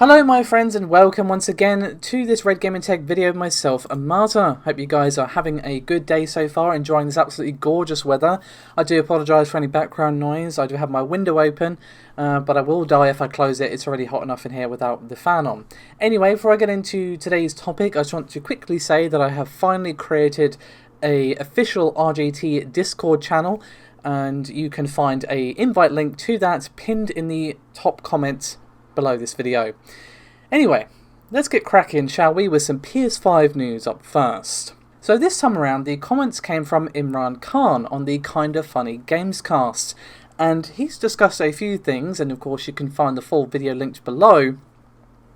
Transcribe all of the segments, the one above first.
Hello my friends and welcome once again to this Red Gaming Tech video of myself and Marta. Hope you guys are having a good day so far, enjoying this absolutely gorgeous weather. I do apologise for any background noise. I do have my window open, but I will die if I close it. It's already hot enough in here without the fan on. Anyway, before I get into today's topic, I just want to quickly say that I have finally created an official RGT Discord channel, and you can find an invite link to that pinned in the top comments below this video. Anyway, let's get cracking, shall we, with some PS5 news up first. So this time around, the comments came from Imran Khan on the Kinda Funny Gamescast, and he's discussed a few things, and of course you can find the full video linked below.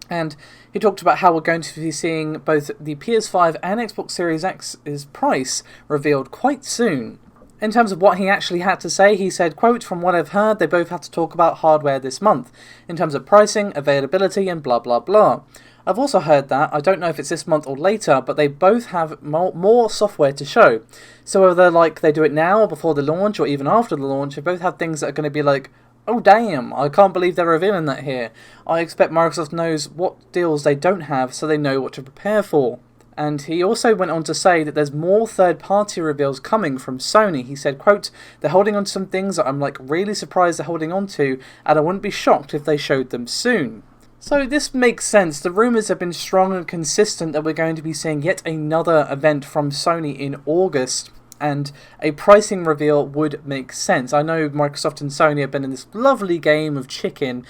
And he talked about how we're going to be seeing both the PS5 and Xbox Series X's price revealed quite soon. In terms of what he actually had to say, he said, quote, "From what I've heard, they both have to talk about hardware this month, in terms of pricing, availability, and blah blah blah. I've also heard that, I don't know if it's this month or later, but they both have more software to show. So whether they do it now or before the launch or even after the launch, they both have things that are going to be like, oh damn, I can't believe they're revealing that here. I expect Microsoft knows what deals they don't have so they know what to prepare for." And he also went on to say that there's more third-party reveals coming from Sony. He said, quote, "They're holding on to some things that I'm really surprised they're holding on to, and I wouldn't be shocked if they showed them soon." So this makes sense. The rumours have been strong and consistent that we're going to be seeing yet another event from Sony in August, and a pricing reveal would make sense. I know Microsoft and Sony have been in this lovely game of chicken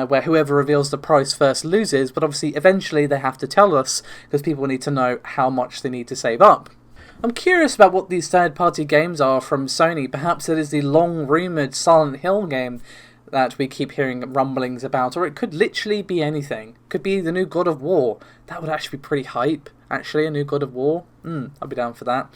where whoever reveals the price first loses, but obviously eventually they have to tell us because people need to know how much they need to save up. I'm curious about what these third-party games are from Sony. Perhaps it is the long-rumoured Silent Hill game that we keep hearing rumblings about, or it could literally be anything. It could be the new God of War. That would actually be pretty hype, actually, a new God of War. I'd be down for that.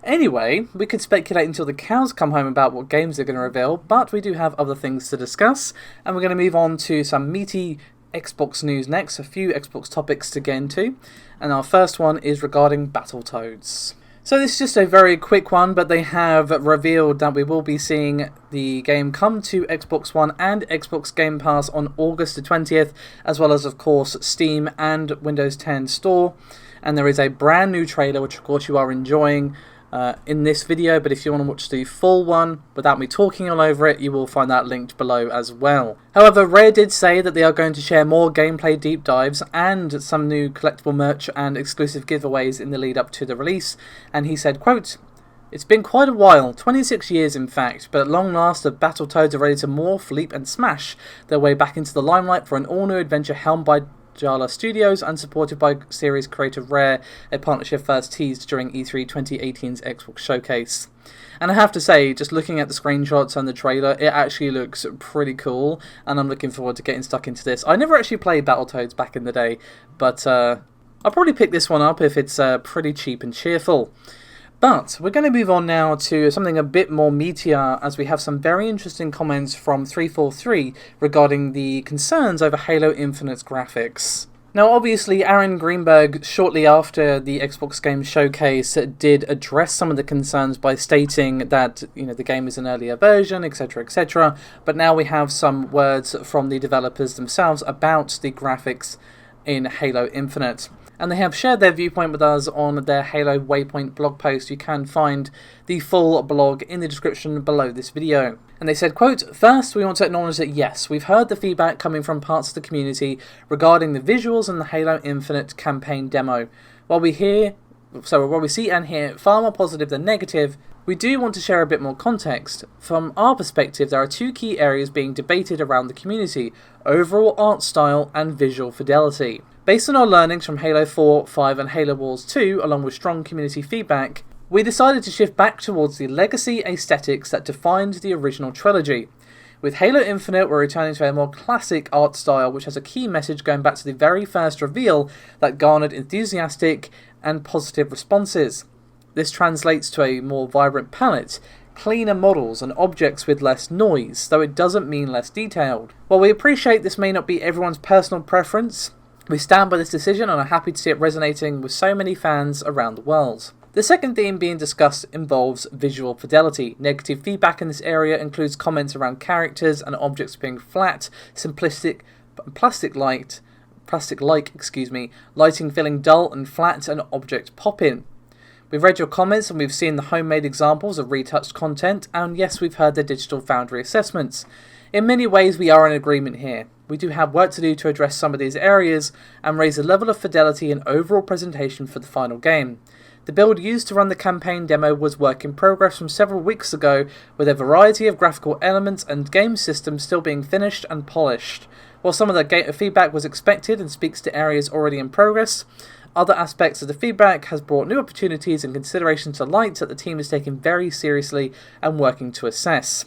Anyway, we could speculate until the cows come home about what games they're going to reveal, but we do have other things to discuss, and we're going to move on to some meaty Xbox news next, a few Xbox topics to get into, and our first one is regarding Battletoads. So this is just a very quick one, but they have revealed that we will be seeing the game come to Xbox One and Xbox Game Pass on August the 20th, as well as, of course, Steam and Windows 10 Store. And there is a brand new trailer, which of course you are enjoying in this video, but if you want to watch the full one without me talking all over it, you will find that linked below as well. However, Rare did say that they are going to share more gameplay deep dives and some new collectible merch and exclusive giveaways in the lead up to the release, and he said, quote, "It's been quite a while, 26 years in fact, but at long last the Battletoads are ready to morph, leap and smash their way back into the limelight for an all-new adventure helmed by Jala Studios and supported by series creator Rare, a partnership first teased during E3 2018's Xbox Showcase." And I have to say, just looking at the screenshots and the trailer, it actually looks pretty cool, and I'm looking forward to getting stuck into this. I never actually played Battletoads back in the day, but I'll probably pick this one up if it's pretty cheap and cheerful. But we're going to move on now to something a bit more meatier, as we have some very interesting comments from 343 regarding the concerns over Halo Infinite's graphics. Now obviously Aaron Greenberg, shortly after the Xbox Game Showcase, did address some of the concerns by stating that the game is an earlier version, etc, etc, but now we have some words from the developers themselves about the graphics in Halo Infinite. And they have shared their viewpoint with us on their Halo Waypoint blog post. You can find the full blog in the description below this video. And they said, quote, "First, we want to acknowledge that yes, we've heard the feedback coming from parts of the community regarding the visuals in the Halo Infinite campaign demo. While we see and hear far more positive than negative, we do want to share a bit more context. From our perspective, there are two key areas being debated around the community: overall art style and visual fidelity. Based on our learnings from Halo 4, 5 and Halo Wars 2, along with strong community feedback, we decided to shift back towards the legacy aesthetics that defined the original trilogy. With Halo Infinite, we're returning to a more classic art style, which has a key message going back to the very first reveal that garnered enthusiastic and positive responses. This translates to a more vibrant palette, cleaner models and objects with less noise, though it doesn't mean less detailed. While we appreciate this may not be everyone's personal preference, we stand by this decision and are happy to see it resonating with so many fans around the world. The second theme being discussed involves visual fidelity. Negative feedback in this area includes comments around characters and objects being flat, simplistic, plastic-like, lighting feeling dull and flat, and object popping. We've read your comments and we've seen the homemade examples of retouched content, and yes, we've heard the Digital Foundry assessments. In many ways, we are in agreement here. We do have work to do to address some of these areas and raise the level of fidelity and overall presentation for the final game. The build used to run the campaign demo was work in progress from several weeks ago, with a variety of graphical elements and game systems still being finished and polished. While some of the feedback was expected and speaks to areas already in progress, other aspects of the feedback has brought new opportunities and consideration to light that the team is taking very seriously and working to assess.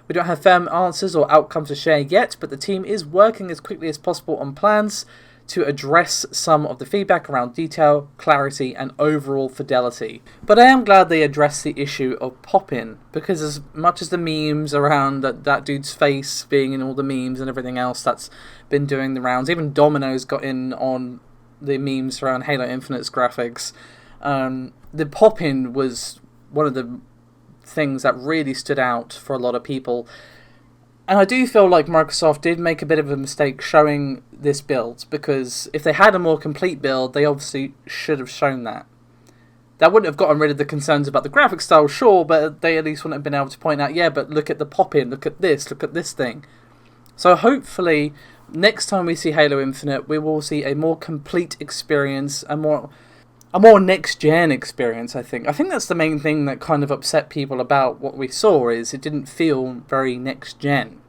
We don't have firm answers or outcomes to share yet, but the team is working as quickly as possible on plans to address some of the feedback around detail, clarity, and overall fidelity. But I am glad they addressed the issue of pop-in, because as much as the memes around that dude's face being in all the memes and everything else that's been doing the rounds, even Domino's got in on the memes around Halo Infinite's graphics, the pop-in was one of the things that really stood out for a lot of people. And I do feel like Microsoft did make a bit of a mistake showing this build, because if they had a more complete build, they obviously should have shown that. That wouldn't have gotten rid of the concerns about the graphic style, sure, but they at least wouldn't have been able to point out, yeah, but look at the pop-in, look at this thing. So hopefully, next time we see Halo Infinite, we will see a more complete experience, a more next-gen experience, I think. I think that's the main thing that kind of upset people about what we saw, is it didn't feel very next-gen.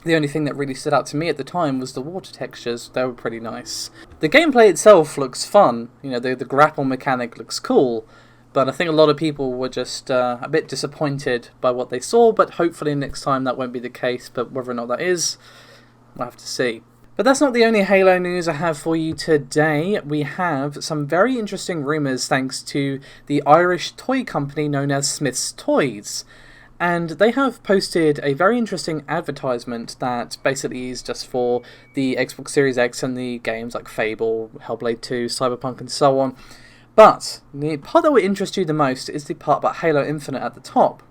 The only thing that really stood out to me at the time was the water textures. They were pretty nice. The gameplay itself looks fun. You know, the grapple mechanic looks cool, but I think a lot of people were just a bit disappointed by what they saw, but hopefully next time that won't be the case, but whether or not that is, we'll have to see. But that's not the only Halo news I have for you today. We have some very interesting rumours thanks to the Irish toy company known as Smith's Toys. And they have posted a very interesting advertisement that basically is just for the Xbox Series X and the games like Fable, Hellblade 2, Cyberpunk and so on. But the part that will interest you the most is the part about Halo Infinite at the top.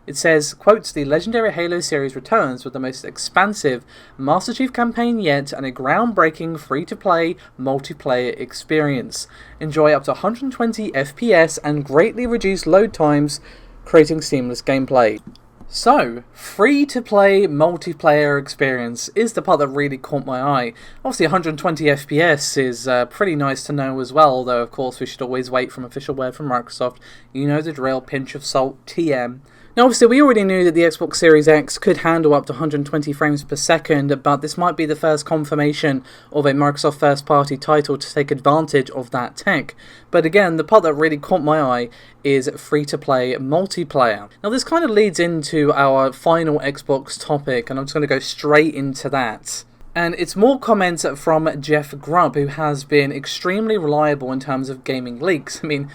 It says, quote, "The legendary Halo series returns with the most expansive Master Chief campaign yet and a groundbreaking free-to-play multiplayer experience. Enjoy up to 120 FPS and greatly reduced load times, creating seamless gameplay." So, free-to-play multiplayer experience is the part that really caught my eye. Obviously 120 FPS is pretty nice to know as well, though of course we should always wait from official word from Microsoft. You know the drill, pinch of salt, TM. Now obviously we already knew that the Xbox Series X could handle up to 120 frames per second, but this might be the first confirmation of a Microsoft first-party title to take advantage of that tech. But again, the part that really caught my eye is free-to-play multiplayer. Now this kind of leads into our final Xbox topic, and I'm just going to go straight into that. And it's more comments from Jeff Grubb, who has been extremely reliable in terms of gaming leaks. I mean,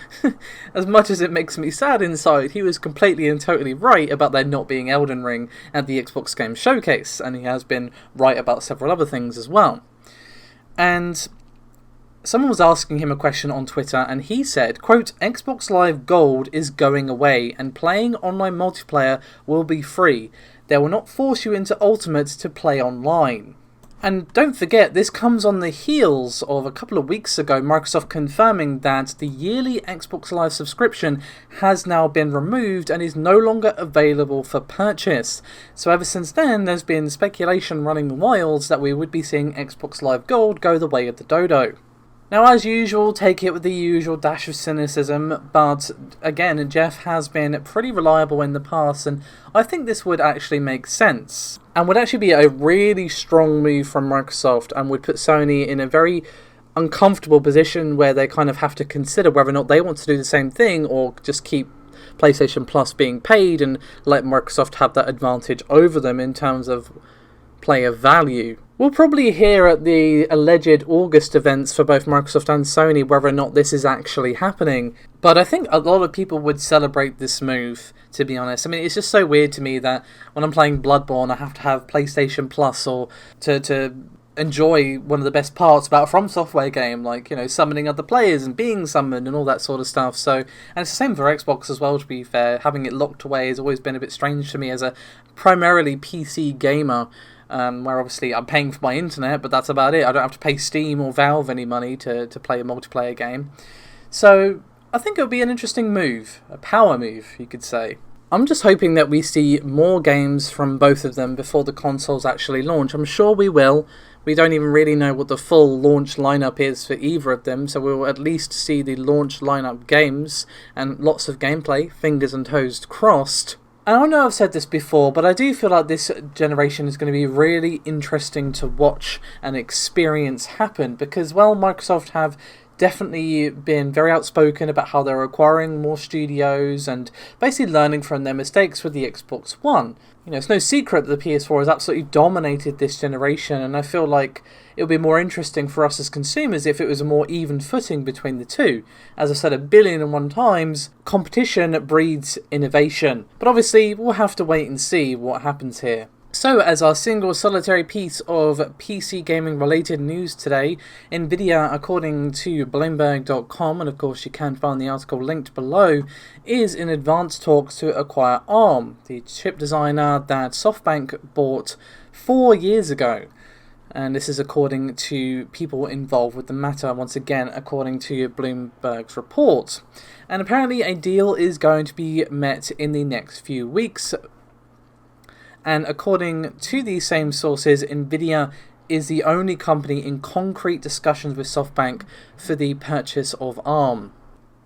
as much as it makes me sad inside, he was completely and totally right about there not being Elden Ring at the Xbox Game Showcase, and he has been right about several other things as well. And someone was asking him a question on Twitter, and he said, quote, "Xbox Live Gold is going away, and playing online multiplayer will be free. They will not force you into Ultimate to play online." And don't forget, this comes on the heels of a couple of weeks ago Microsoft confirming that the yearly Xbox Live subscription has now been removed and is no longer available for purchase. So ever since then, there's been speculation running wild that we would be seeing Xbox Live Gold go the way of the dodo. Now, as usual, take it with the usual dash of cynicism, but again, Jeff has been pretty reliable in the past, and I think this would actually make sense, and would actually be a really strong move from Microsoft, and would put Sony in a very uncomfortable position where they kind of have to consider whether or not they want to do the same thing, or just keep PlayStation Plus being paid and let Microsoft have that advantage over them in terms of player value. We'll probably hear at the alleged August events for both Microsoft and Sony whether or not this is actually happening. But I think a lot of people would celebrate this move, to be honest. I mean, it's just so weird to me that when I'm playing Bloodborne, I have to have PlayStation Plus or to enjoy one of the best parts about a From Software game, like, you know, summoning other players and being summoned and all that sort of stuff. So, and it's the same for Xbox as well, to be fair. Having it locked away has always been a bit strange to me as a primarily PC gamer. where obviously I'm paying for my internet, but that's about it. I don't have to pay Steam or Valve any money to play a multiplayer game. So I think it would be an interesting move, a power move, you could say. I'm just hoping that we see more games from both of them before the consoles actually launch. I'm sure we will. We don't even really know what the full launch lineup is for either of them, so we'll at least see the launch lineup games and lots of gameplay, fingers and toes crossed. And I know I've said this before, but I do feel like this generation is going to be really interesting to watch and experience happen because, well, Microsoft have definitely been very outspoken about how they're acquiring more studios and basically learning from their mistakes with the Xbox One. You know, it's no secret that the PS4 has absolutely dominated this generation, and I feel like it would be more interesting for us as consumers if it was a more even footing between the two. As I've said 1,000,000,001 times, competition breeds innovation. But obviously, we'll have to wait and see what happens here. So, as our single solitary piece of PC gaming related news today, Nvidia, according to Bloomberg.com, and of course you can find the article linked below, is in advanced talks to acquire ARM, the chip designer that SoftBank bought 4 years ago. And this is according to people involved with the matter, once again according to Bloomberg's report. And apparently a deal is going to be met in the next few weeks. And according to these same sources, Nvidia is the only company in concrete discussions with SoftBank for the purchase of ARM.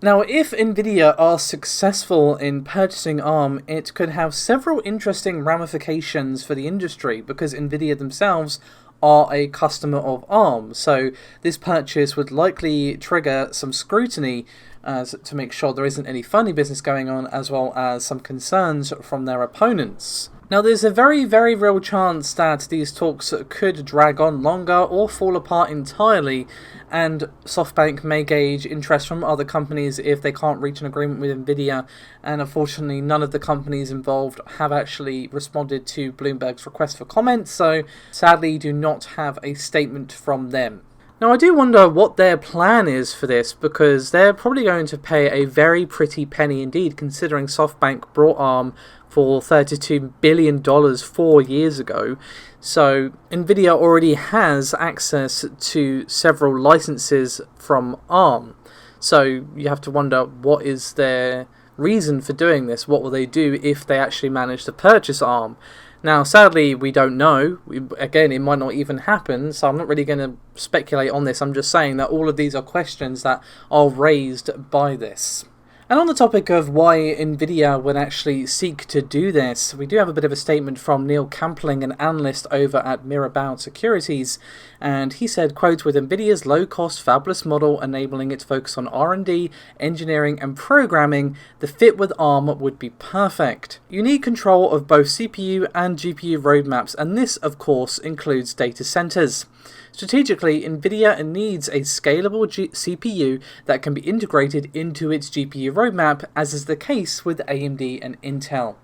Now, if Nvidia are successful in purchasing ARM, it could have several interesting ramifications for the industry because Nvidia themselves are a customer of ARM. So this purchase would likely trigger some scrutiny to make sure there isn't any funny business going on, as well as some concerns from their opponents. Now, there's a very, very real chance that these talks could drag on longer or fall apart entirely, and SoftBank may gauge interest from other companies if they can't reach an agreement with Nvidia, and unfortunately none of the companies involved have actually responded to Bloomberg's request for comment, so sadly do not have a statement from them. Now, I do wonder what their plan is for this, because they're probably going to pay a very pretty penny indeed, considering SoftBank brought ARM for $32 billion 4 years ago. So Nvidia already has access to several licenses from ARM. So you have to wonder, what is their reason for doing this? What will they do if they actually manage to purchase ARM? Now, sadly, we don't know. Again, it might not even happen, so I'm not really going to speculate on this. I'm just saying that all of these are questions that are raised by this. And on the topic of why Nvidia would actually seek to do this, we do have a bit of a statement from Neil Campling, an analyst over at Abound Securities, and he said, quote, "With Nvidia's low-cost fabless model enabling its focus on R&D, engineering and programming, the fit with ARM would be perfect. You need control of both CPU and GPU roadmaps, and this, of course, includes data centers. Strategically, Nvidia needs a scalable CPU that can be integrated into its GPU roadmap, as is the case with AMD and Intel."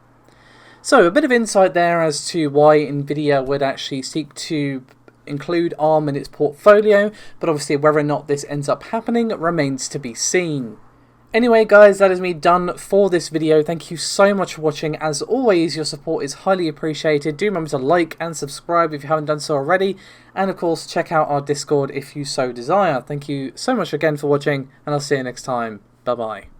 So, a bit of insight there as to why Nvidia would actually seek to include ARM in its portfolio, but obviously whether or not this ends up happening remains to be seen. Anyway guys, that is me done for this video. Thank you so much for watching. As always, your support is highly appreciated. Do remember to like and subscribe if you haven't done so already. And of course, check out our Discord if you so desire. Thank you so much again for watching, and I'll see you next time. Bye bye.